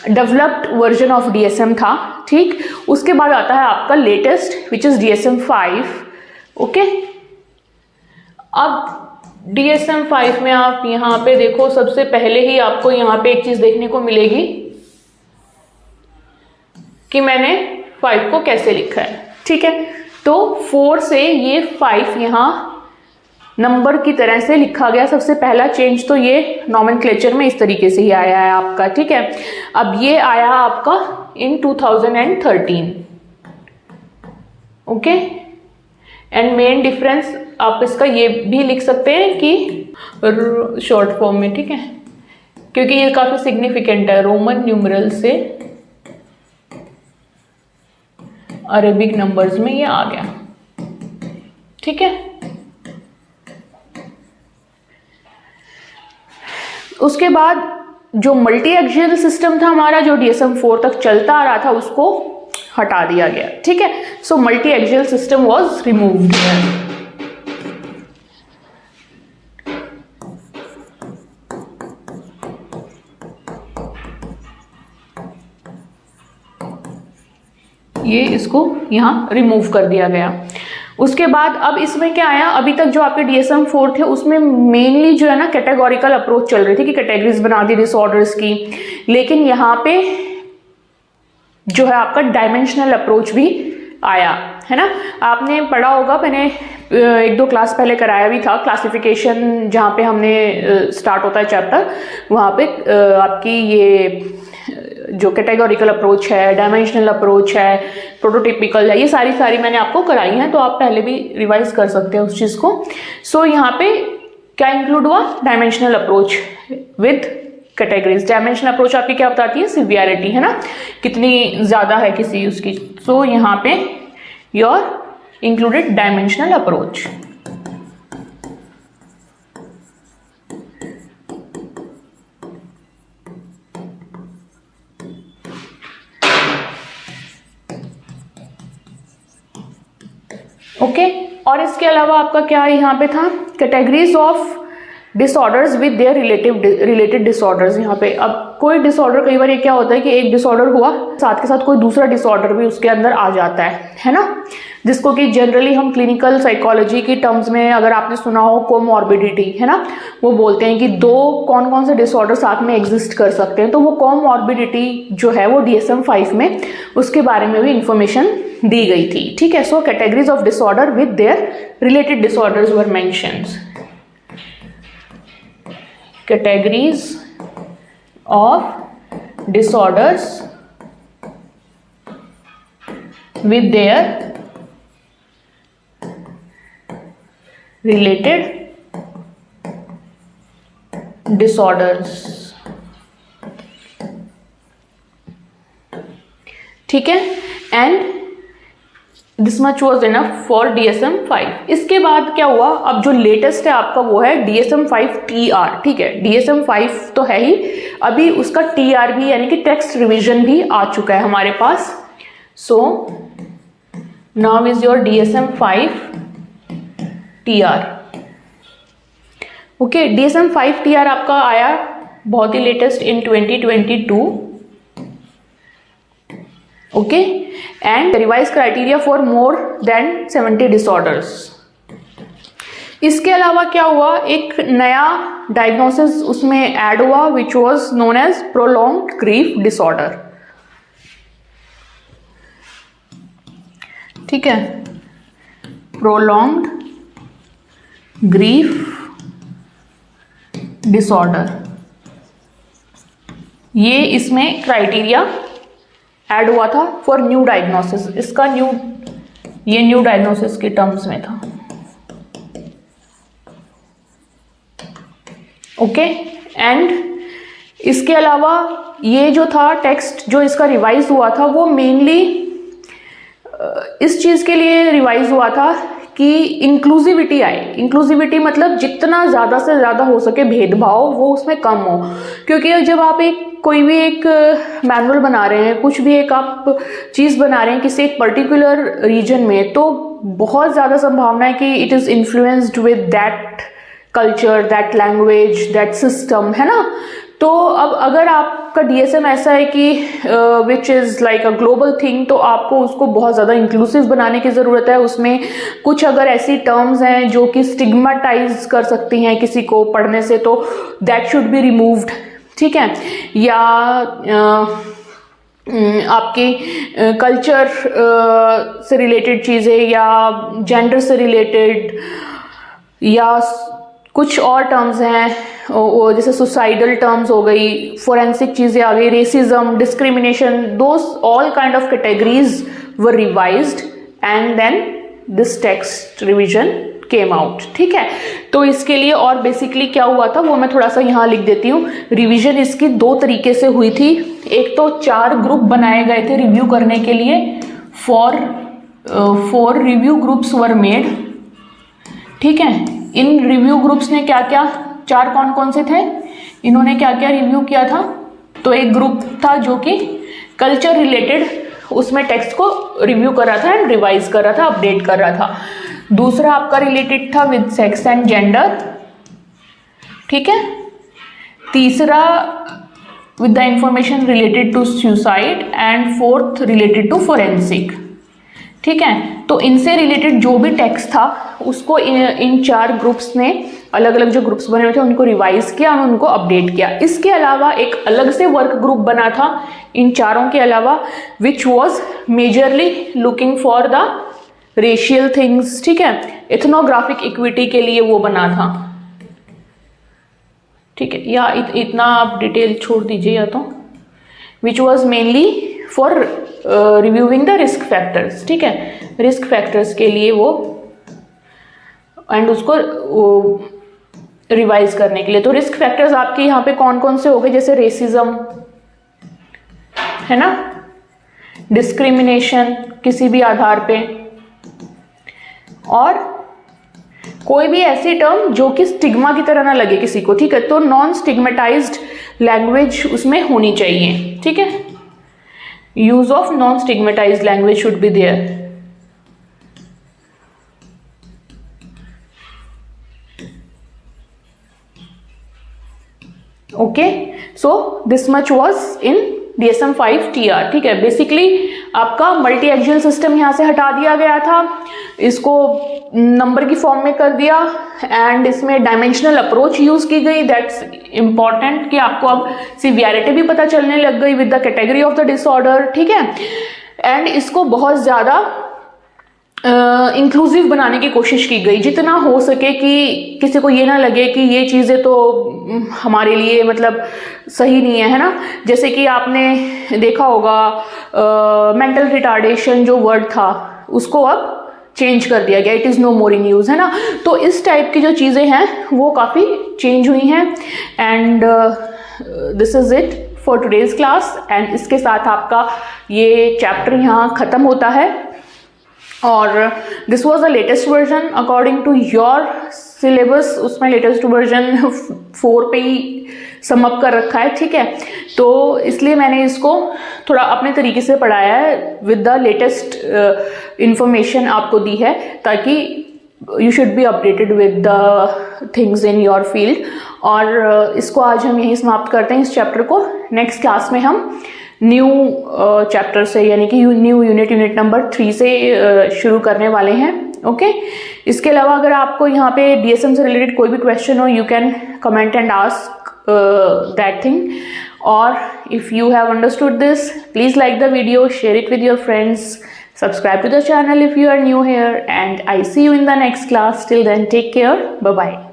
डेवलप्ड वर्जन ऑफ DSM था, ठीक। उसके बाद आता है आपका latest which is DSM-5। Okay, अब DSM-5 में आप यहाँ पे देखो, सबसे पहले ही आपको यहाँ पे एक चीज देखने को मिलेगी कि मैंने 5 को कैसे लिखा है, ठीक है। तो 4 से ये 5 यहाँ नंबर की तरह से लिखा गया। सबसे पहला चेंज तो ये नॉमेनक्लेचर में इस तरीके से ही आया है आपका, ठीक है। अब ये आया आपका इन 2013। ओके, एंड मेन डिफरेंस आप इसका ये भी लिख सकते हैं कि शॉर्ट फॉर्म में, ठीक है, क्योंकि ये काफी सिग्निफिकेंट है, रोमन न्यूमरल से अरेबिक नंबर्स में ये आ गया, ठीक है। उसके बाद जो मल्टी एक्सियल सिस्टम था हमारा, जो DSM-4 तक चलता आ रहा था, उसको हटा दिया गया, ठीक है। So multi axial system was removed. ये इसको यहाँ रिमूव कर दिया गया। उसके बाद अब इसमें क्या आया, अभी तक जो आपके DSM-4 थे उसमें मेनली जो है ना कैटेगोरिकल अप्रोच चल रही थी कि कैटेगरीज बना दी डिसऑर्डर्स की, लेकिन यहाँ पे जो है आपका डायमेंशनल अप्रोच भी आया, है ना। आपने पढ़ा होगा, मैंने 1-2 क्लास पहले कराया भी था, क्लासिफिकेशन जहाँ पे हमने स्टार्ट होता है चैप्टर, वहाँ पे आपकी ये जो कैटेगोरिकल अप्रोच है, डायमेंशनल अप्रोच है, प्रोटोटिपिकल है, ये सारी मैंने आपको कराई हैं, तो आप पहले भी रिवाइज कर सकते हैं उस चीज को। सो यहाँ पे क्या इंक्लूड हुआ, dimensional approach with categories. Dimensional approach आपकी क्या बताती है, सिवियरिटी, है ना, कितनी ज्यादा है किसी उसकी। सो यहाँ पे your included dimensional approach. Okay, और इसके अलावा आपका क्या यहाँ पे था, categories of disorders with their related disorders. यहाँ पे अब कोई डिसऑर्डर, कई बार ये क्या होता है कि एक डिसऑर्डर हुआ, साथ के साथ कोई दूसरा डिसऑर्डर भी उसके अंदर आ जाता है ना, जिसको कि जनरली हम क्लिनिकल साइकोलॉजी की टर्म्स में, अगर आपने सुना हो, कोमॉर्बिडिटी, है ना, वो बोलते हैं कि दो कौन कौन से डिसऑर्डर साथ में एग्जिस्ट कर सकते हैं। तो वो कोमॉर्बिडिटी जो है वो DSM-5 में उसके बारे में भी इंफॉर्मेशन दी गई थी, ठीक है। So categories of disorder with their related disorders were mentioned. Categories of disorders with their related disorders। ठीक है, and this much was enough for DSM-5। इसके बाद क्या हुआ, अब जो लेटेस्ट है आपका वो है DSM-5 TR, ठीक है, DSM-5 तो है ही, अभी उसका TR भी यानी कि टेक्स्ट रिवीजन भी आ चुका है हमारे पास। So now is your DSM-5 TR। Okay, DSM-5 TR आपका आया बहुत ही latest in 2022। Okay, and revise criteria for more than 70 disorders. इसके अलावा क्या हुआ, एक नया डायग्नोसिस उसमें ऐड हुआ which was known as prolonged grief disorder. ठीक है, प्रोलॉन्ग्ड ग्रीफ डिसऑर्डर, ये इसमें क्राइटेरिया ऐड हुआ था फॉर न्यू डायग्नोसिस। इसका ये न्यू डायग्नोसिस के टर्म्स में था। ओके, एंड इसके अलावा ये जो था टेक्स्ट जो इसका रिवाइज हुआ था वो मेनली इस चीज के लिए रिवाइज हुआ था कि इंक्लूसिविटी आए। इंक्लूसिविटी मतलब जितना ज़्यादा से ज़्यादा हो सके भेदभाव वो उसमें कम हो, क्योंकि जब आप कोई भी एक मैनुअल बना रहे हैं, कुछ भी एक आप चीज़ बना रहे हैं किसी एक पर्टिकुलर रीजन में, तो बहुत ज़्यादा संभावना है कि it is influenced with that culture, that language, that system, है ना। तो अब अगर आपका DSM ऐसा है कि which is like a global thing, तो आपको उसको बहुत ज़्यादा इंक्लूसिव बनाने की ज़रूरत है। उसमें कुछ अगर ऐसी टर्म्स हैं जो कि स्टिग्माटाइज कर सकती हैं किसी को पढ़ने से, तो दैट शुड बी रिमूव्ड, ठीक है। या आपके कल्चर से रिलेटेड चीज़ें या जेंडर से रिलेटेड या कुछ और टर्म्स हैं जैसे सुसाइडल टर्म्स हो गई, फोरेंसिक चीज़ें आ गई, racism, discrimination, those all kind of categories were revised and then this text revision came out, ठीक है। तो इसके लिए और बेसिकली क्या हुआ था वो मैं थोड़ा सा यहाँ लिख देती हूँ। रिवीजन इसकी दो तरीके से हुई थी। एक तो 4 ग्रुप बनाए गए थे रिव्यू करने के लिए, four review groups were made, ठीक है। इन रिव्यू ग्रुप्स ने क्या क्या, 4 कौन कौन से थे, इन्होंने क्या क्या रिव्यू किया था। तो एक ग्रुप था जो कि कल्चर रिलेटेड उसमें टेक्स्ट को रिव्यू कर रहा था एंड रिवाइज कर रहा था, अपडेट कर रहा था। दूसरा आपका रिलेटेड था विद सेक्स एंड जेंडर, ठीक है। तीसरा with the information related to suicide and fourth related to forensic, ठीक है। तो इनसे रिलेटेड जो भी टेक्स्ट था उसको इन 4 ग्रुप्स ने, अलग अलग जो ग्रुप्स बने हुए थे उनको रिवाइज किया और उनको अपडेट किया। इसके अलावा एक अलग से वर्क ग्रुप बना था इन चारों के अलावा, which was majorly looking for the racial things, ठीक है। इथनोग्राफिक इक्विटी के लिए वो बना था, ठीक है। या इतना आप डिटेल छोड़ दीजिए या तो, which was mainly for reviewing the risk factors, ठीक है, रिस्क फैक्टर्स के लिए वो, एंड उसको रिवाइज करने के लिए। तो रिस्क फैक्टर्स आपके यहाँ पे कौन कौन से हो गए, जैसे रेसिज्म है ना, डिस्क्रिमिनेशन किसी भी आधार पे, और कोई भी ऐसी टर्म जो कि स्टिग्मा की तरह ना लगे किसी को, ठीक है। तो नॉन स्टिग्मेटाइज्ड लैंग्वेज उसमें होनी चाहिए, ठीक है। Use of non stigmatised language should be there. Okay, so this much was in DSM-5 TR, ठीक है। बेसिकली आपका मल्टी एक्सियल सिस्टम यहाँ से हटा दिया गया था, इसको नंबर की फॉर्म में कर दिया, एंड इसमें डायमेंशनल अप्रोच यूज की गई। दैट्स इंपॉर्टेंट कि आपको अब सिवियरिटी भी पता चलने लग गई with the category of the disorder, ठीक है। एंड इसको बहुत ज़्यादा इंक्लूसिव बनाने की कोशिश की गई, जितना हो सके कि किसी को ये ना लगे कि ये चीज़ें तो हमारे लिए मतलब सही नहीं है ना। जैसे कि आपने देखा होगा मेंटल रिटार्डेशन जो वर्ड था उसको अब चेंज कर दिया गया, it is no more in use, है ना। तो इस टाइप की जो चीज़ें हैं वो काफ़ी चेंज हुई हैं, and this is it for today's class and इसके साथ आपका ये चैप्टर यहाँ ख़त्म होता है। और this was the latest version according to your syllabus, उसमें लेटेस्ट वर्जन 4 पे ही समअप कर रखा है, ठीक है। तो इसलिए मैंने इसको थोड़ा अपने तरीके से पढ़ाया है, विद द लेटेस्ट इंफॉर्मेशन आपको दी है, ताकि you should be updated with the things in your field. और इसको आज हम यहीं समाप्त करते हैं इस चैप्टर को। नेक्स्ट क्लास में हम न्यू चैप्टर से यानी कि न्यू यूनिट नंबर 3 से शुरू करने वाले हैं, ओके। इसके अलावा अगर आपको यहाँ पे DSM से रिलेटेड कोई भी क्वेश्चन हो, you can comment and ask that thing. और if you have understood this, please like the video, share it with your friends, subscribe to the channel if you are new here, and I see you in the next class. Till then, take care. Bye bye.